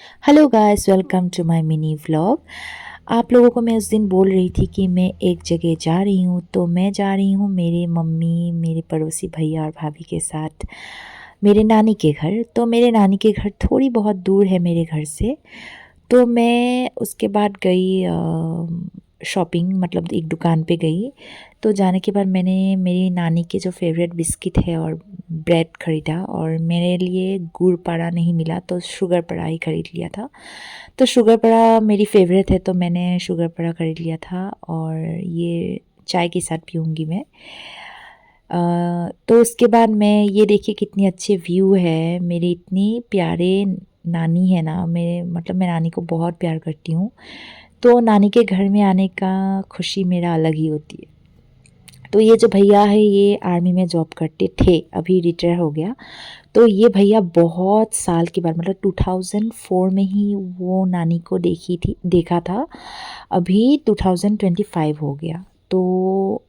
Hello guys, welcome to my mini vlog. आप लोगों को मैं उस दिन बोल रही थी कि मैं एक जगह जा रही हूँ, तो मैं जा रही हूँ मेरे मम्मी, मेरे पड़ोसी भैया और भाभी के साथ मेरे नानी के घर। तो मेरे नानी के घर थोड़ी बहुत दूर है मेरे घर से। तो मैं उसके बाद गई शॉपिंग, मतलब एक दुकान पे गई। तो जाने के बाद मैंने मेरी नानी के जो फेवरेट बिस्किट है और ब्रेड ख़रीदा, और मेरे लिए गुड़ पारा नहीं मिला तो शुगर पारा ही ख़रीद लिया था। तो शुगर पारा मेरी फेवरेट है, तो मैंने शुगर पारा ख़रीद लिया था, और ये चाय के साथ पीऊँगी मैं। तो उसके बाद मैं ये देखिए कितनी अच्छे व्यू है, मेरे इतनी प्यारे नानी है ना, मैं नानी को बहुत प्यार करती हूँ। तो नानी के घर में आने का खुशी मेरा अलग ही होती है। तो ये जो भैया है ये आर्मी में जॉब करते थे, अभी रिटायर हो गया। तो ये भैया बहुत साल के बाद, मतलब 2004 में ही वो नानी को देखा था। अभी 2025 हो गया, तो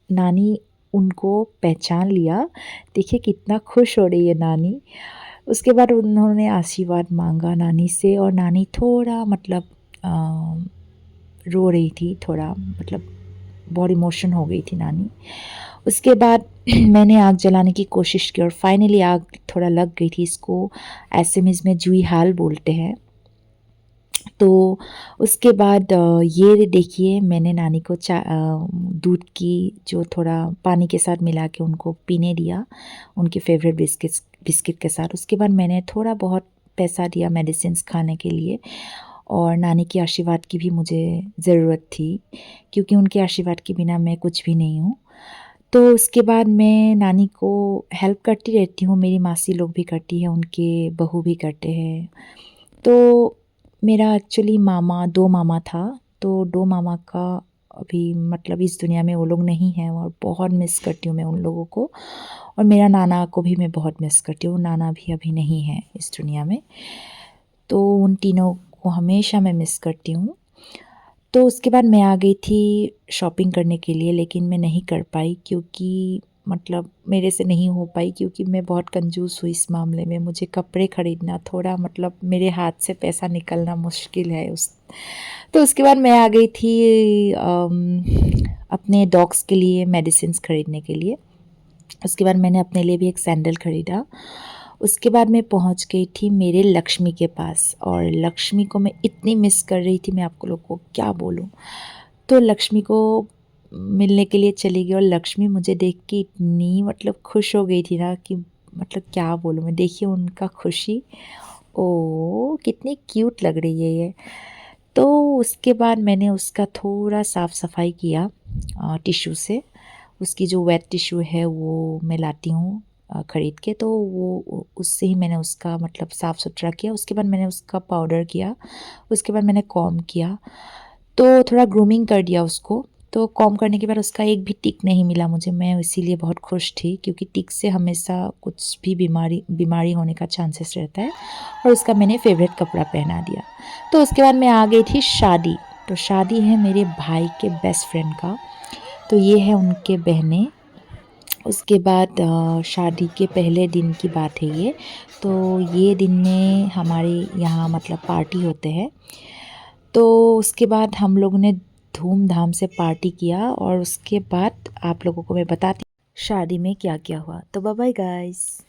नानी उनको पहचान लिया। देखिए कितना खुश हो रही है नानी। उसके बाद उन्होंने आशीर्वाद मांगा नानी से, और नानी थोड़ा रो रही थी, थोड़ा बहुत इमोशन हो गई थी नानी। उसके बाद मैंने आग जलाने की कोशिश की, और फाइनली आग थोड़ा लग गई थी। इसको एसएमएस में जुई हाल बोलते हैं। तो उसके बाद ये देखिए मैंने नानी को दूध की जो थोड़ा पानी के साथ मिला के उनको पीने दिया, उनके फेवरेट बिस्किट के साथ। उसके बाद मैंने थोड़ा बहुत पैसा दिया मेडिसिन्स खाने के लिए, और नानी के आशीर्वाद की भी मुझे ज़रूरत थी, क्योंकि उनके आशीर्वाद के बिना मैं कुछ भी नहीं हूँ। तो उसके बाद मैं नानी को हेल्प करती रहती हूँ, मेरी मासी लोग भी करती है, उनके बहू भी करते हैं। तो मेरा एक्चुअली मामा 2 मामा था, तो 2 मामा का अभी इस दुनिया में वो लोग नहीं हैं, और बहुत मिस करती हूँ मैं उन लोगों को। और मेरा नाना को भी मैं बहुत मिस करती हूँ, नाना भी अभी नहीं है इस दुनिया में। तो उन तीनों को हमेशा मैं मिस करती हूँ। तो उसके बाद मैं आ गई थी शॉपिंग करने के लिए, लेकिन मैं नहीं कर पाई, क्योंकि मेरे से नहीं हो पाई, क्योंकि मैं बहुत कंजूस हुई इस मामले में। मुझे कपड़े ख़रीदना थोड़ा मेरे हाथ से पैसा निकलना मुश्किल है उस। तो उसके बाद मैं आ गई थी अपने डॉग्स के लिए मेडिसिन्स ख़रीदने के लिए। उसके बाद मैंने अपने लिए भी एक सैंडल ख़रीदा। उसके बाद मैं पहुंच गई थी मेरे लक्ष्मी के पास, और लक्ष्मी को मैं इतनी मिस कर रही थी, मैं आपको लोग को क्या बोलूं। तो लक्ष्मी को मिलने के लिए चली गई, और लक्ष्मी मुझे देख के इतनी खुश हो गई थी ना कि क्या बोलूं मैं। देखिए उनका खुशी, ओ कितनी क्यूट लग रही है ये। तो उसके बाद मैंने उसका थोड़ा साफ़ सफाई किया टिश्यू से। उसकी जो वेट टिश्यू है वो मैं लाती हूँ ख़रीद के, तो वो उससे ही मैंने उसका साफ़ सुथरा किया। उसके बाद मैंने उसका पाउडर किया। उसके बाद मैंने कॉम्ब किया, तो थोड़ा ग्रूमिंग कर दिया उसको। तो कॉम्ब करने के बाद उसका एक भी टिक नहीं मिला मुझे, मैं इसीलिए बहुत खुश थी, क्योंकि टिक से हमेशा कुछ भी बीमारी होने का चांसेस रहता है। और उसका मैंने फेवरेट कपड़ा पहना दिया। तो उसके बाद मैं आ गई थी शादी। तो शादी है मेरे भाई के बेस्ट फ्रेंड का, तो ये है उनके बहनें। उसके बाद शादी के पहले दिन की बात है ये। तो ये दिन में हमारे यहाँ पार्टी होते हैं। तो उसके बाद हम लोगों ने धूमधाम से पार्टी किया, और उसके बाद आप लोगों को मैं बताती हूँ शादी में क्या क्या हुआ। तो बाय बाय गाइस।